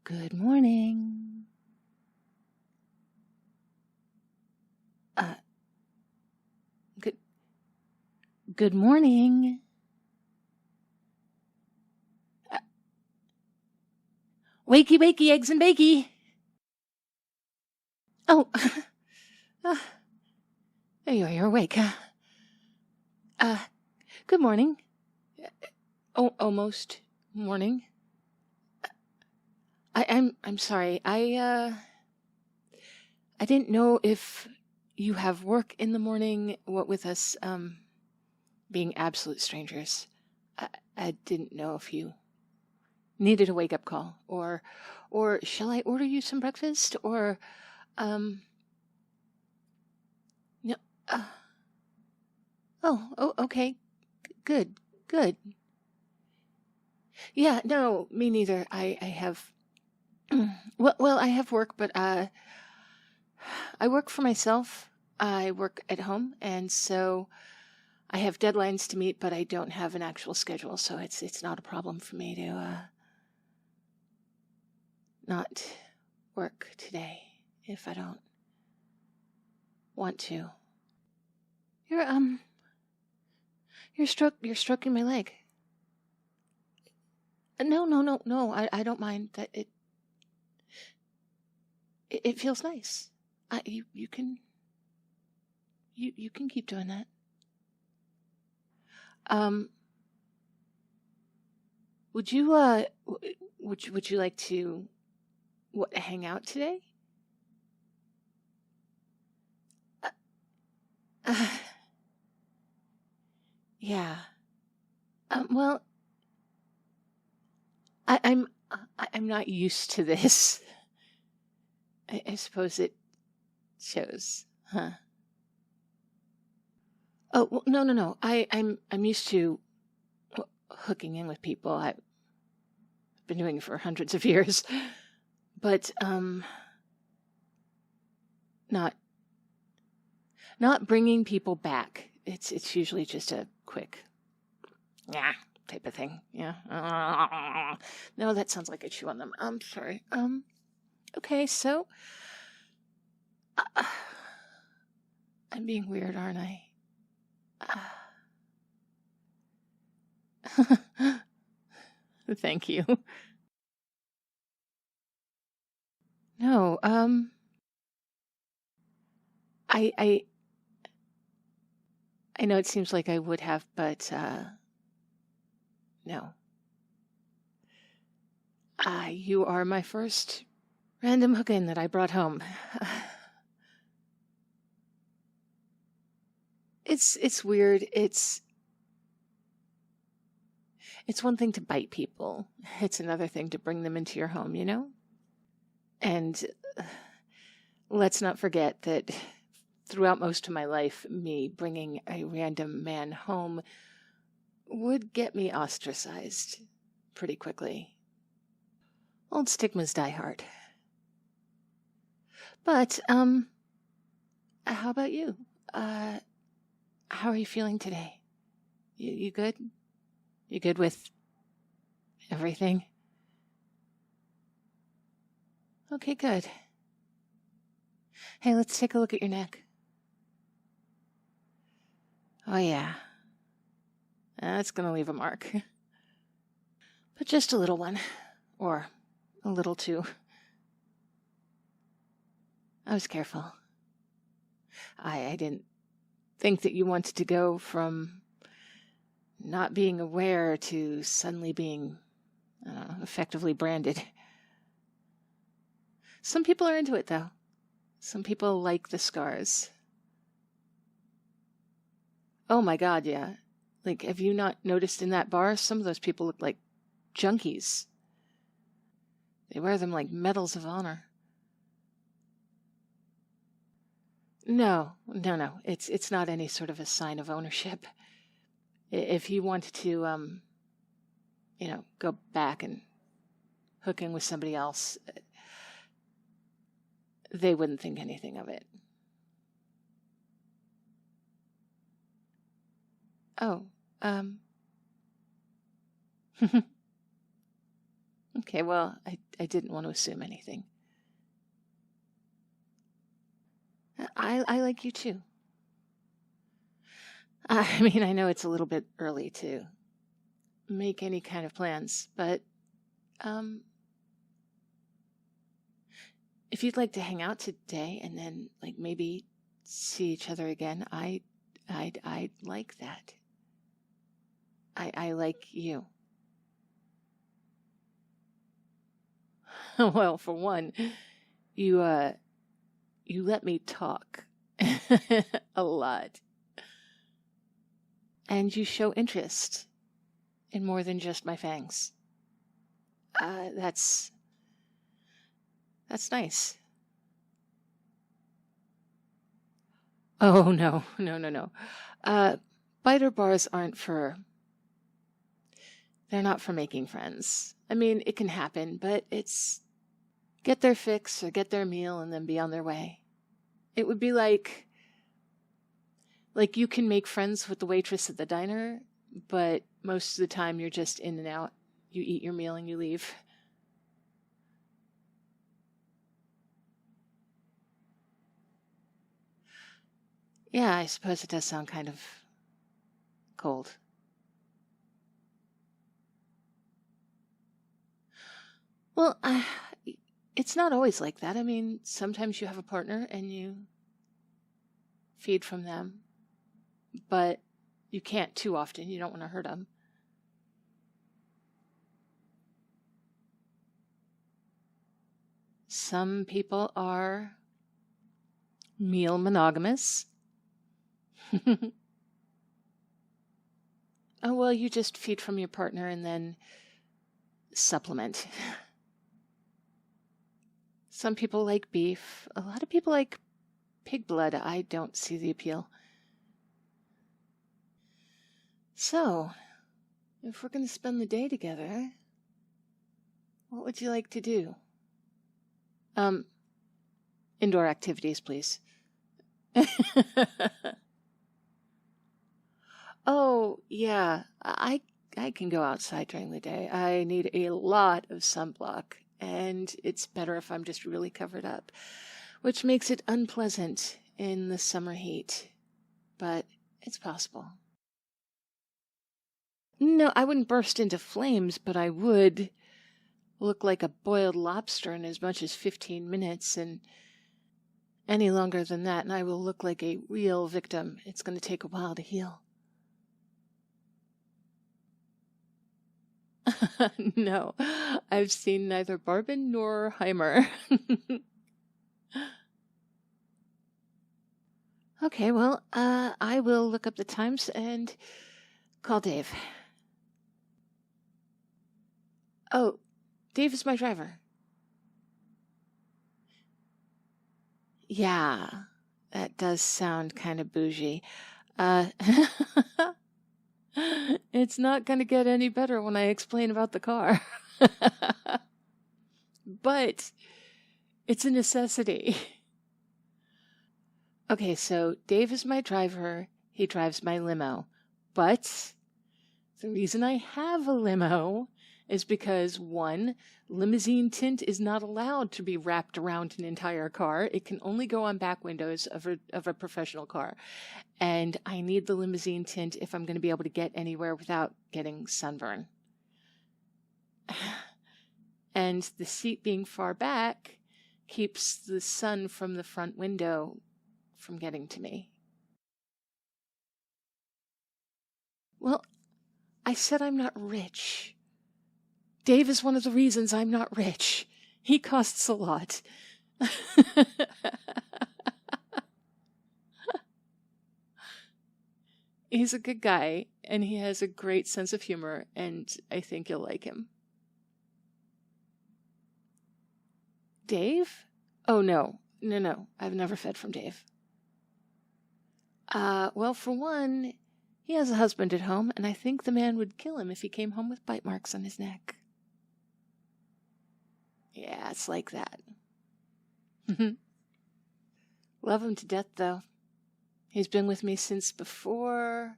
Good morning. Good good morning. Wakey, wakey, eggs and bakey. Oh, you're awake. Good morning. Almost morning. I'm sorry. I didn't know if you have work in the morning. What with us being absolute strangers, I didn't know if you needed a wake up call, or shall I order you some breakfast, or no. Oh, okay. Good. Yeah, no, me neither. I have well, I have work, but I work for myself. I work at home, and so I have deadlines to meet, but I don't have an actual schedule, so it's not a problem for me to not work today if I don't want to. You're stroking my leg. No. I don't mind that. It feels nice. You can keep doing that. Would you like to hang out today? Yeah. Well, I'm not used to this. I suppose it shows, huh? Oh, well, no. I'm used to hooking in with people. I've been doing it for hundreds of years, but not bringing people back. It's usually just a quick, yeah, type of thing. Yeah. No, that sounds like a chew on them. I'm sorry. Okay, so I'm being weird, aren't I? Thank you. No, I know it seems like I would have, but no. You are my first random hook-in that I brought home. It's weird. It's one thing to bite people. It's another thing to bring them into your home, you know? And let's not forget that throughout most of my life, me bringing a random man home would get me ostracized pretty quickly. Old stigmas die hard. But, how about you? How are you feeling today? You good? You good with everything? Okay, good. Hey, let's take a look at your neck. Oh, yeah. That's gonna leave a mark. But just a little one. Or a little too. I was careful. I didn't think that you wanted to go from not being aware to suddenly being effectively branded. Some people are into it, though. Some people like the scars. Oh my God, yeah. Like, have you not noticed in that bar, some of those people look like junkies. They wear them like medals of honor. No. It's not any sort of a sign of ownership. If you wanted to, go back and hook in with somebody else, they wouldn't think anything of it. Oh, okay. Okay, well, I didn't want to assume anything. I like you too. I mean, I know it's a little bit early to make any kind of plans, but if you'd like to hang out today and then like maybe see each other again, I'd like that. I like you. Well, for one, you let me talk a lot. And you show interest in more than just my fangs. That's nice. Oh, no. Biter bars they're not for making friends. I mean, it can happen, but it's get their fix or get their meal and then be on their way. It would be like you can make friends with the waitress at the diner, but most of the time you're just in and out. You eat your meal and you leave. Yeah, I suppose it does sound kind of cold. Well, it's not always like that. I mean, sometimes you have a partner and you feed from them, but you can't too often. You don't want to hurt them. Some people are meal monogamous. Oh, well, you just feed from your partner and then supplement. Some people like beef. A lot of people like pig blood. I don't see the appeal. So, if we're going to spend the day together, what would you like to do? Indoor activities, please. Oh, yeah. I can go outside during the day. I need a lot of sunblock, and it's better if I'm just really covered up, which makes it unpleasant in the summer heat, but it's possible. No, I wouldn't burst into flames, but I would look like a boiled lobster in as much as 15 minutes, and any longer than that, and I will look like a real victim. It's going to take a while to heal. No, I've seen neither Barbin nor Heimer. Okay, well, I will look up the times and call Dave. Oh, Dave is my driver. Yeah, that does sound kind of bougie. It's not going to get any better when I explain about the car. But it's a necessity. Okay, so Dave is my driver. He drives my limo. But the reason I have a limo is because, one, limousine tint is not allowed to be wrapped around an entire car. It can only go on back windows of a professional car. And I need the limousine tint if I'm going to be able to get anywhere without getting sunburn. And the seat being far back keeps the sun from the front window from getting to me. Well, I said I'm not rich. Dave is one of the reasons I'm not rich. He costs a lot. He's a good guy, and he has a great sense of humor, and I think you'll like him. Dave? Oh, no. I've never fed from Dave. Well, for one, he has a husband at home, and I think the man would kill him if he came home with bite marks on his neck. Yeah, it's like that. Love him to death, though. He's been with me since before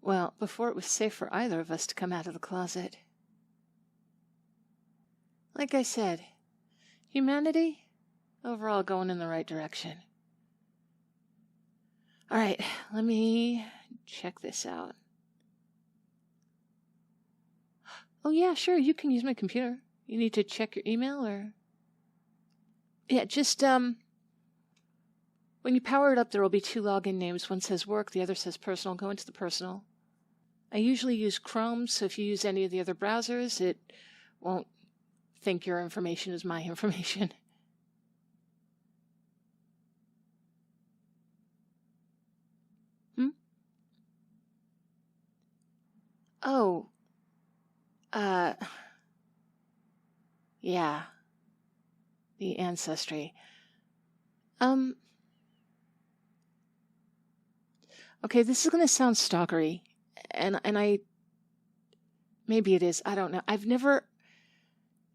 it was safe for either of us to come out of the closet. Like I said, humanity overall going in the right direction. All right, let me check this out. Oh yeah, sure, you can use my computer. You need to check your email or... Yeah, just, when you power it up, there will be 2 login names. One says work, the other says personal. Go into the personal. I usually use Chrome, so if you use any of the other browsers, it won't think your information is my information. Oh, yeah, the ancestry. Okay, this is going to sound stalkery, and I, maybe it is, I don't know. I've never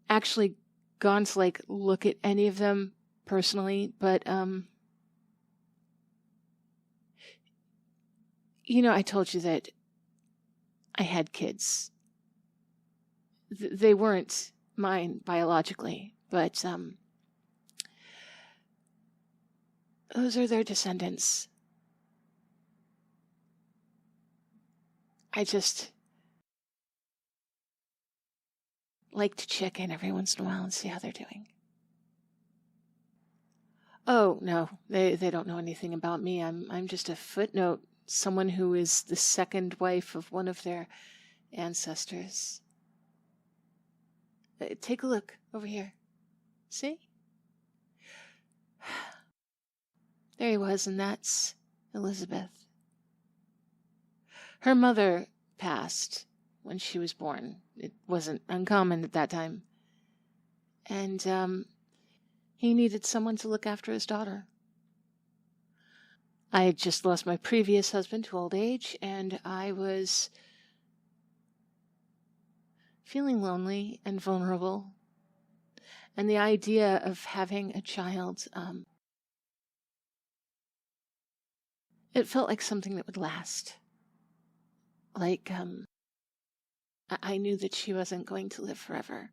actually gone to, like, look at any of them personally, but, you know, I told you that I had kids. They weren't mine biologically, but, those are their descendants. I just like to check in every once in a while and see how they're doing. Oh, no, they don't know anything about me. I'm just a footnote, someone who is the second wife of one of their ancestors. Take a look over here. See? There he was, and that's Elizabeth. Her mother passed when she was born. It wasn't uncommon at that time. And he needed someone to look after his daughter. I had just lost my previous husband to old age, and I was feeling lonely and vulnerable. And the idea of having a child, it felt like something that would last. Like, I knew that she wasn't going to live forever.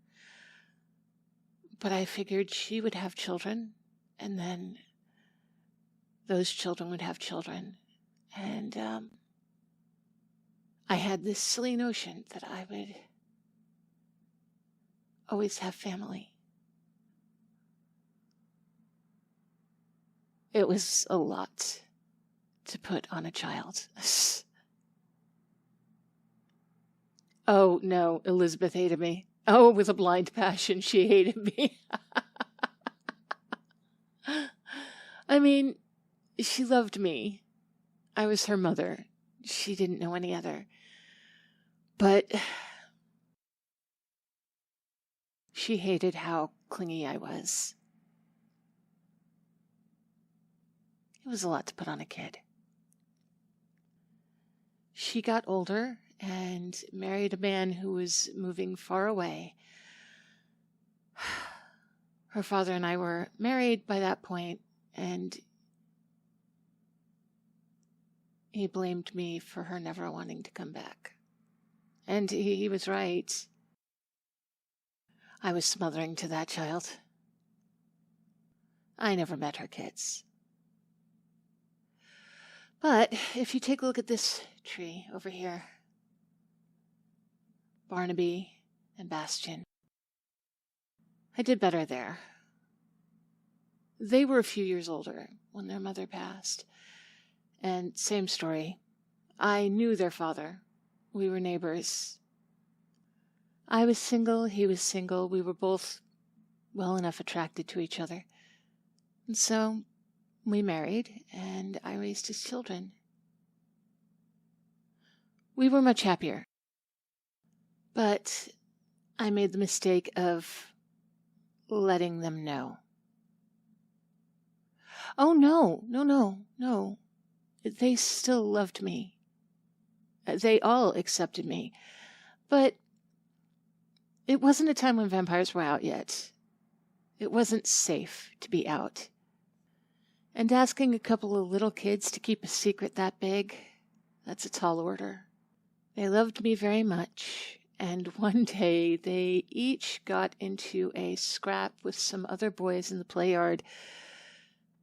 But I figured she would have children, and then those children would have children. And I had this silly notion that I would always have family. It was a lot to put on a child. Oh, no, Elizabeth hated me. Oh, with a blind passion, she hated me. I mean, she loved me. I was her mother. She didn't know any other. But she hated how clingy I was. It was a lot to put on a kid. She got older and married a man who was moving far away. Her father and I were married by that point, and he blamed me for her never wanting to come back. And he was right. I was smothering to that child. I never met her kids. But if you take a look at this tree over here, Barnaby and Bastion, I did better there. They were a few years older when their mother passed. And same story. I knew their father. We were neighbors. I was single, he was single. We were both well enough attracted to each other. And so we married, and I raised his children. We were much happier. But I made the mistake of letting them know. Oh, no. They still loved me. They all accepted me. But it wasn't a time when vampires were out yet. It wasn't safe to be out. And asking a couple of little kids to keep a secret that big, that's a tall order. They loved me very much, And one day they each got into a scrap with some other boys in the play yard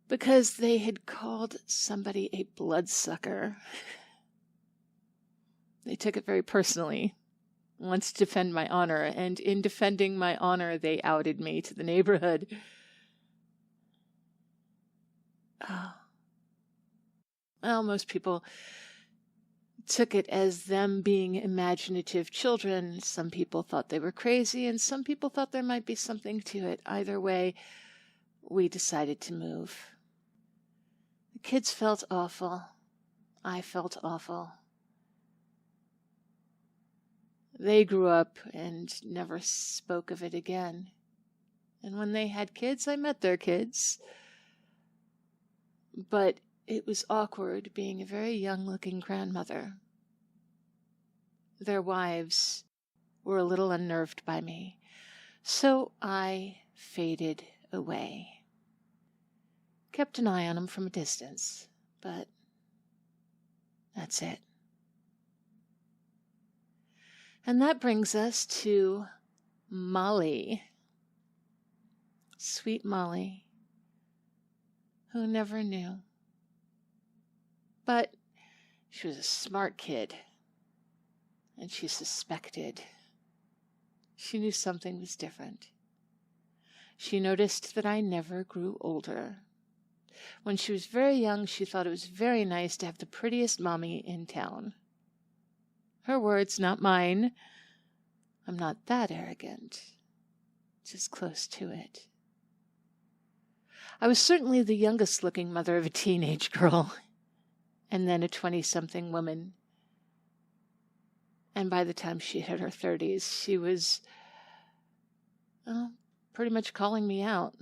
because they had called somebody a bloodsucker. They took it very personally, wanted to defend my honor, and in defending my honor, they outed me to the neighborhood. Oh. Well, most people took it as them being imaginative children. Some people thought they were crazy, and some people thought there might be something to it. Either way, we decided to move. The kids felt awful. I felt awful. They grew up and never spoke of it again. And when they had kids, I met their kids. But it was awkward being a very young-looking grandmother. Their wives were a little unnerved by me, so I faded away. Kept an eye on them from a distance, but that's it. And that brings us to Molly. Sweet Molly, who never knew. But she was a smart kid, and she suspected. She knew something was different. She noticed that I never grew older. When she was very young, she thought it was very nice to have the prettiest mommy in town. Her words, not mine. I'm not that arrogant, just close to it. I was certainly the youngest-looking mother of a teenage girl, and then a 20-something woman. And by the time she hit her 30s, she was, pretty much calling me out.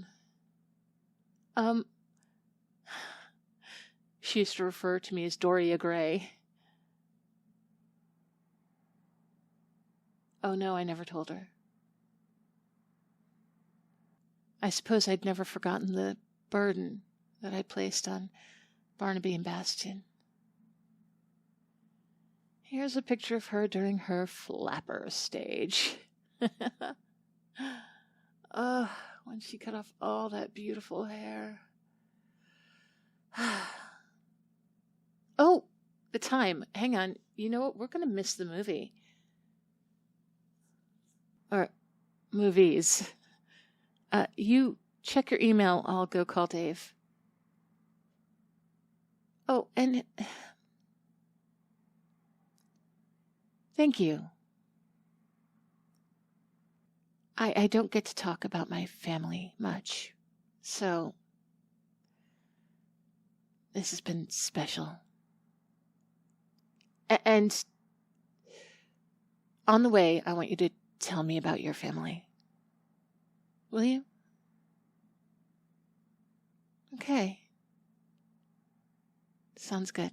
She used to refer to me as Doria Gray. Oh no, I never told her. I suppose I'd never forgotten the burden that I placed on Barnaby and Bastian. Here's a picture of her during her flapper stage. When she cut off all that beautiful hair. Oh, the time. Hang on. You know what? We're going to miss the movie. Or movies. You check your email. I'll go call Dave. Oh, and thank you. I don't get to talk about my family much, so this has been special. And on the way, I want you to tell me about your family. Will you? Okay. Sounds good.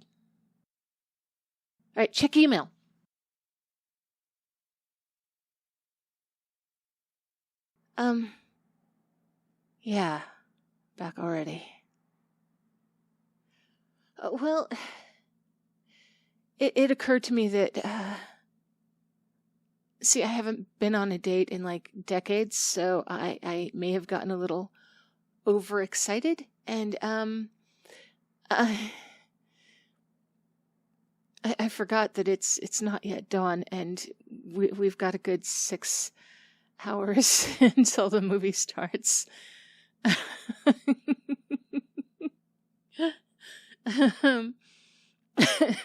All right, check email. Yeah, back already. Well, it occurred to me that, see, I haven't been on a date in like decades, so I may have gotten a little overexcited, and, I forgot that it's not yet dawn, and we've got a good 6 hours until the movie starts.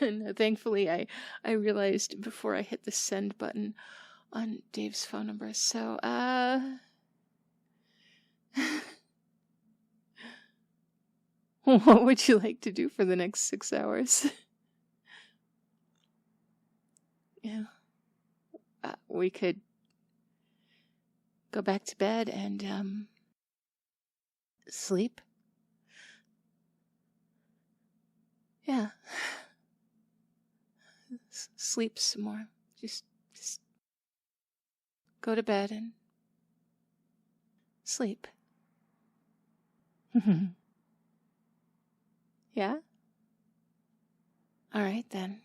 And thankfully, I realized before I hit the send button on Dave's phone number. So, what would you like to do for the next 6 hours? Yeah, we could go back to bed and sleep. Yeah. Sleep some more. Just go to bed and sleep. Yeah? All right, then.